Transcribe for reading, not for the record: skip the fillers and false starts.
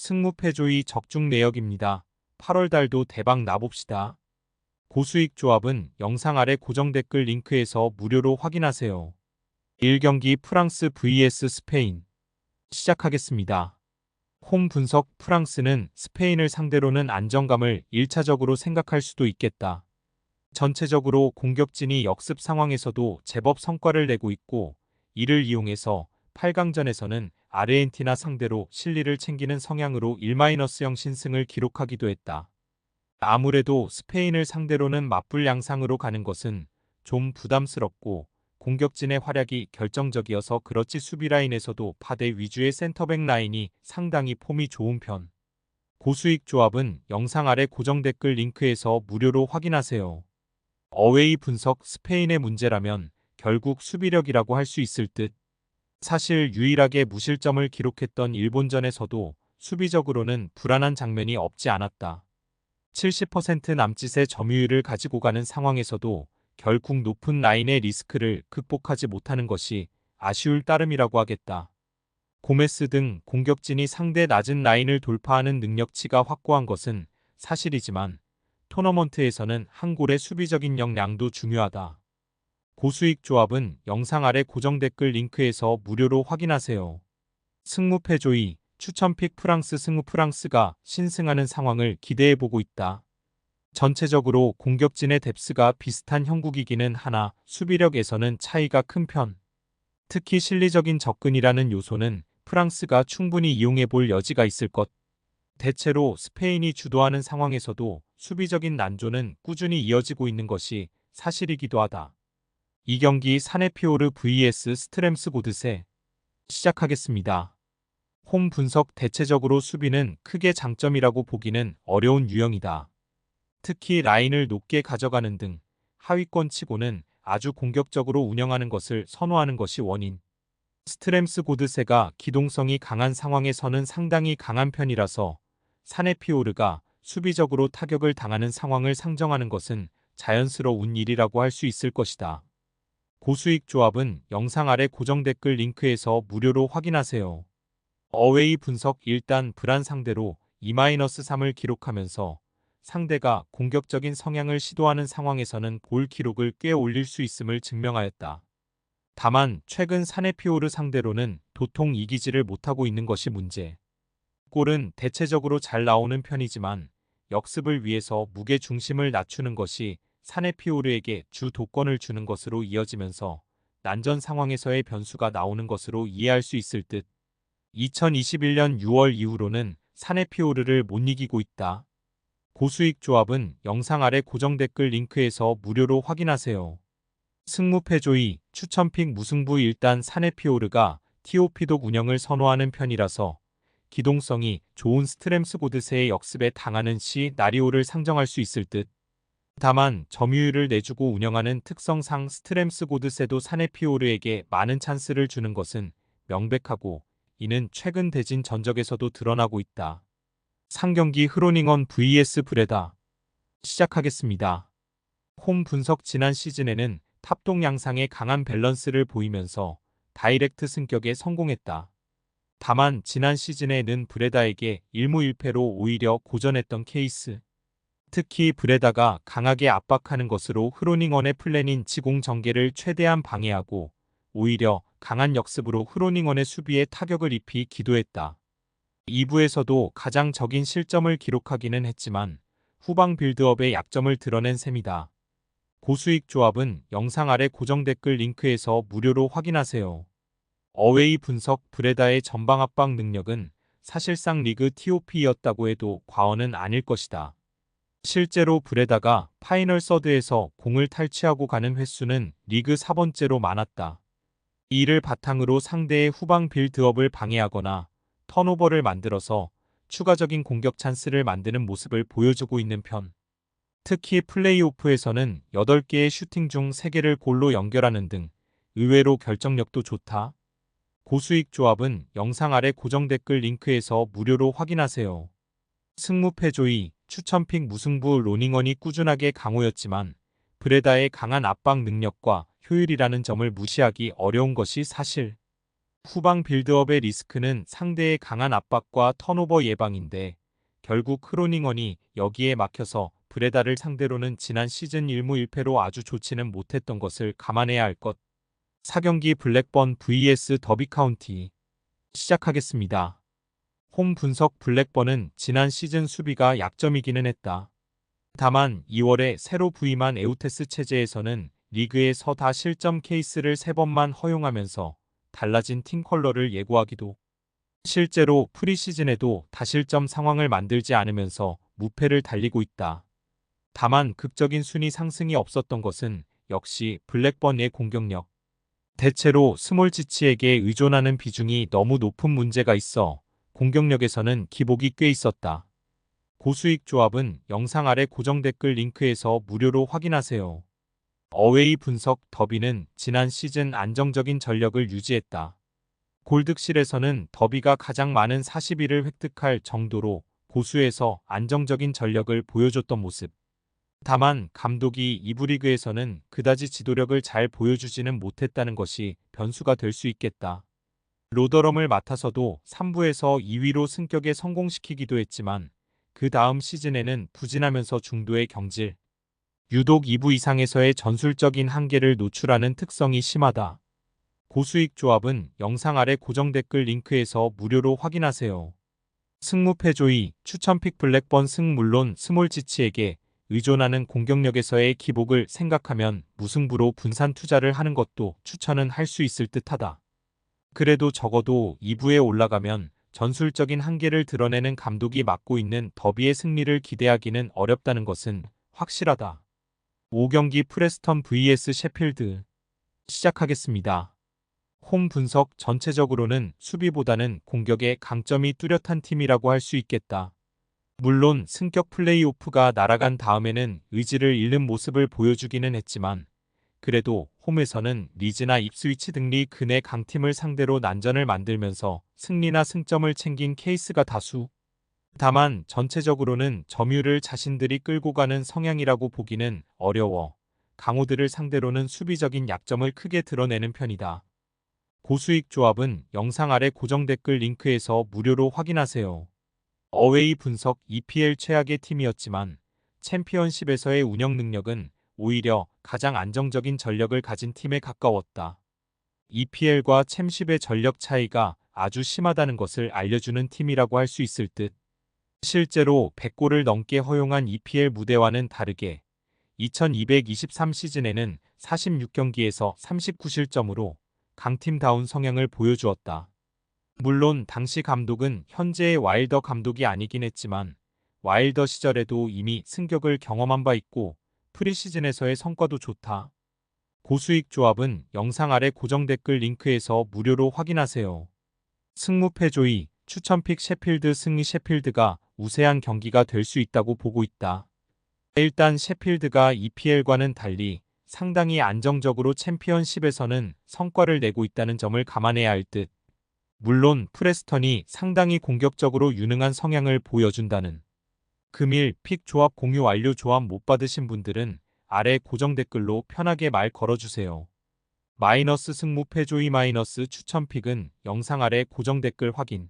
승무패조의 적중 내역입니다. 8월 달도 대박 나봅시다. 고수익 조합은 영상 아래 고정 댓글 링크에서 무료로 확인하세요. 1경기 프랑스 vs 스페인 시작하겠습니다. 홈 분석. 프랑스는 스페인을 상대로는 안정감을 1차적으로 생각할 수도 있겠다. 전체적으로 공격진이 역습 상황에서도 제법 성과를 내고 있고, 이를 이용해서 8강전에서는 아르헨티나 상대로 실리를 챙기는 성향으로 1-0 신승을 기록하기도 했다. 아무래도 스페인을 상대로는 맞불 양상으로 가는 것은 좀 부담스럽고, 공격진의 활약이 결정적이어서 그렇지 수비 라인에서도 파대 위주의 센터백 라인이 상당히 폼이 좋은 편. 고수익 조합은 영상 아래 고정 댓글 링크에서 무료로 확인하세요. 어웨이 분석. 스페인의 문제라면 결국 수비력이라고 할 수 있을 듯. 사실 유일하게 무실점을 기록했던 일본전에서도 수비적으로는 불안한 장면이 없지 않았다. 70% 남짓의 점유율을 가지고 가는 상황에서도 결국 높은 라인의 리스크를 극복하지 못하는 것이 아쉬울 따름이라고 하겠다. 고메스 등 공격진이 상대 낮은 라인을 돌파하는 능력치가 확고한 것은 사실이지만, 토너먼트에서는 한 골의 수비적인 역량도 중요하다. 고수익 조합은 영상 아래 고정 댓글 링크에서 무료로 확인하세요. 승무패조의 추천픽. 프랑스. 승무. 프랑스가 신승하는 상황을 기대해보고 있다. 전체적으로 공격진의 뎁스가 비슷한 형국이기는 하나 수비력에서는 차이가 큰 편. 특히 실리적인 접근이라는 요소는 프랑스가 충분히 이용해볼 여지가 있을 것. 대체로 스페인이 주도하는 상황에서도 수비적인 난조는 꾸준히 이어지고 있는 것이 사실이기도 하다. 이 경기 사네피오르 vs 스트렘스 고드세 시작하겠습니다. 홈 분석. 대체적으로 수비는 크게 장점이라고 보기는 어려운 유형이다. 특히 라인을 높게 가져가는 등 하위권 치고는 아주 공격적으로 운영하는 것을 선호하는 것이 원인. 스트렘스 고드세가 기동성이 강한 상황에서는 상당히 강한 편이라서 사네피오르가 수비적으로 타격을 당하는 상황을 상정하는 것은 자연스러운 일이라고 할 수 있을 것이다. 고수익 조합은 영상 아래 고정 댓글 링크에서 무료로 확인하세요. 어웨이 분석. 일단 브란 상대로 2-3을 기록하면서 상대가 공격적인 성향을 시도하는 상황에서는 골 기록을 꽤 올릴 수 있음을 증명하였다. 다만 최근 사네피오르 상대로는 도통 이기지를 못하고 있는 것이 문제. 골은 대체적으로 잘 나오는 편이지만 역습을 위해서 무게 중심을 낮추는 것이 사네피오르에게 주 도권을 주는 것으로 이어지면서 난전 상황에서의 변수가 나오는 것으로 이해할 수 있을 듯. 2021년 6월 이후로는 사네피오르를 못 이기고 있다. 고수익 조합은 영상 아래 고정 댓글 링크에서 무료로 확인하세요. 승무패조의 추천픽. 무승부. 일단 사네피오르가 TOP독 운영을 선호하는 편이라서 기동성이 좋은 스트렘스 고드세의 역습에 당하는 시 나리오를 상정할 수 있을 듯. 다만 점유율을 내주고 운영하는 특성상 스트렘스 고드세도 사네피오르에게 많은 찬스를 주는 것은 명백하고, 이는 최근 대진 전적에서도 드러나고 있다. 상경기 흐로닝언 vs 브레다 시작하겠습니다. 홈 분석. 지난 시즌에는 탑동 양상의 강한 밸런스를 보이면서 다이렉트 승격에 성공했다. 다만 지난 시즌에는 브레다에게 1무 1패로 오히려 고전했던 케이스. 특히 브레다가 강하게 압박하는 것으로 흐로닝언의 플랜인 지공 전개를 최대한 방해하고, 오히려 강한 역습으로 흐로닝언의 수비에 타격을 입히기도 했다. 2부에서도 가장 적인 실점을 기록하기는 했지만 후방 빌드업의 약점을 드러낸 셈이다. 고수익 조합은 영상 아래 고정 댓글 링크에서 무료로 확인하세요. 어웨이 분석. 브레다의 전방 압박 능력은 사실상 리그 TOP였다고 해도 과언은 아닐 것이다. 실제로 브레다가 파이널 서드에서 공을 탈취하고 가는 횟수는 리그 4번째로 많았다. 이를 바탕으로 상대의 후방 빌드업을 방해하거나 턴오버를 만들어서 추가적인 공격 찬스를 만드는 모습을 보여주고 있는 편. 특히 플레이오프에서는 8개의 슈팅 중 3개를 골로 연결하는 등 의외로 결정력도 좋다. 고수익 조합은 영상 아래 고정 댓글 링크에서 무료로 확인하세요. 승무패조의 추천픽. 무승부. 로닝언이 꾸준하게 강호였지만 브레다의 강한 압박 능력과 효율이라는 점을 무시하기 어려운 것이 사실. 후방 빌드업의 리스크는 상대의 강한 압박과 턴오버 예방인데 결국 크로닝원이 여기에 막혀서 브레다를 상대로는 지난 시즌 1무 1패로 아주 좋지는 못했던 것을 감안해야 할 것. 4경기 블랙번 vs 더비 카운티 시작하겠습니다. 홈 분석 블랙번은 지난 시즌 수비가 약점이기는 했다. 다만 2월에 새로 부임한 에우테스 체제에서는 리그에서 다 실점 케이스를 3번만 허용하면서 달라진 팀 컬러를 예고하기도 실제로 프리시즌에도 다실점 상황을 만들지 않으면서 무패를 달리고 있다. 다만 극적인 순위 상승이 없었던 것은 역시 블랙번의 공격력. 대체로 스몰 지치에게 의존하는 비중이 너무 높은 문제가 있어 공격력에서는 기복이 꽤 있었다. 고수익 조합은 영상 아래 고정 댓글 링크에서 무료로 확인하세요. 어웨이 분석 더비는 지난 시즌 안정적인 전력을 유지했다. 골득실에서는 더비가 가장 많은 41을 획득할 정도로 고수에서 안정적인 전력을 보여줬던 모습. 다만 감독이 2부 리그에서는 그다지 지도력을 잘 보여주지는 못했다는 것이 변수가 될 수 있겠다. 로더럼을 맡아서도 3부에서 2위로 승격에 성공시키기도 했지만 그 다음 시즌에는 부진하면서 중도의 경질. 유독 2부 이상에서의 전술적인 한계를 노출하는 특성이 심하다. 고수익 조합은 영상 아래 고정 댓글 링크에서 무료로 확인하세요. 승무패조이 추천픽 블랙번 승 물론 스몰 지치에게 의존하는 공격력에서의 기복을 생각하면 무승부로 분산 투자를 하는 것도 추천은 할 수 있을 듯하다. 그래도 적어도 2부에 올라가면 전술적인 한계를 드러내는 감독이 맡고 있는 더비의 승리를 기대하기는 어렵다는 것은 확실하다. 5경기 프레스턴 vs 셰필드 시작하겠습니다. 홈 분석 전체적으로는 수비보다는 공격에 강점이 뚜렷한 팀이라고 할 수 있겠다. 물론 승격 플레이오프가 날아간 다음에는 의지를 잃는 모습을 보여주기는 했지만 그래도 홈에서는 리즈나 입스위치 등 리그 내 강팀을 상대로 난전을 만들면서 승리나 승점을 챙긴 케이스가 다수. 다만 전체적으로는 점유율을 자신들이 끌고 가는 성향이라고 보기는 어려워 강호들을 상대로는 수비적인 약점을 크게 드러내는 편이다. 고수익 조합은 영상 아래 고정 댓글 링크에서 무료로 확인하세요. 어웨이 분석 EPL 최악의 팀이었지만 챔피언십에서의 운영 능력은 오히려 가장 안정적인 전력을 가진 팀에 가까웠다. EPL과 챔십의 전력 차이가 아주 심하다는 것을 알려주는 팀이라고 할 수 있을 듯. 실제로 100골을 넘게 허용한 EPL 무대와는 다르게 2223 시즌에는 46경기에서 39실점으로 강팀다운 성향을 보여주었다. 물론 당시 감독은 현재의 와일더 감독이 아니긴 했지만 와일더 시절에도 이미 승격을 경험한 바 있고 프리시즌에서의 성과도 좋다. 고수익 조합은 영상 아래 고정 댓글 링크에서 무료로 확인하세요. 승무패조이 추천픽 셰필드 승리 셰필드가 우세한 경기가 될 수 있다고 보고 있다. 일단 셰필드가 EPL과는 달리 상당히 안정적으로 챔피언십에서는 성과를 내고 있다는 점을 감안해야 할 듯. 물론 프레스턴이 상당히 공격적으로 유능한 성향을 보여준다는. 금일 픽 조합 공유 완료. 조합 못 받으신 분들은 아래 고정 댓글로 편하게 말 걸어주세요. 마이너스 승무패조이 마이너스 추천픽은 영상 아래 고정 댓글 확인.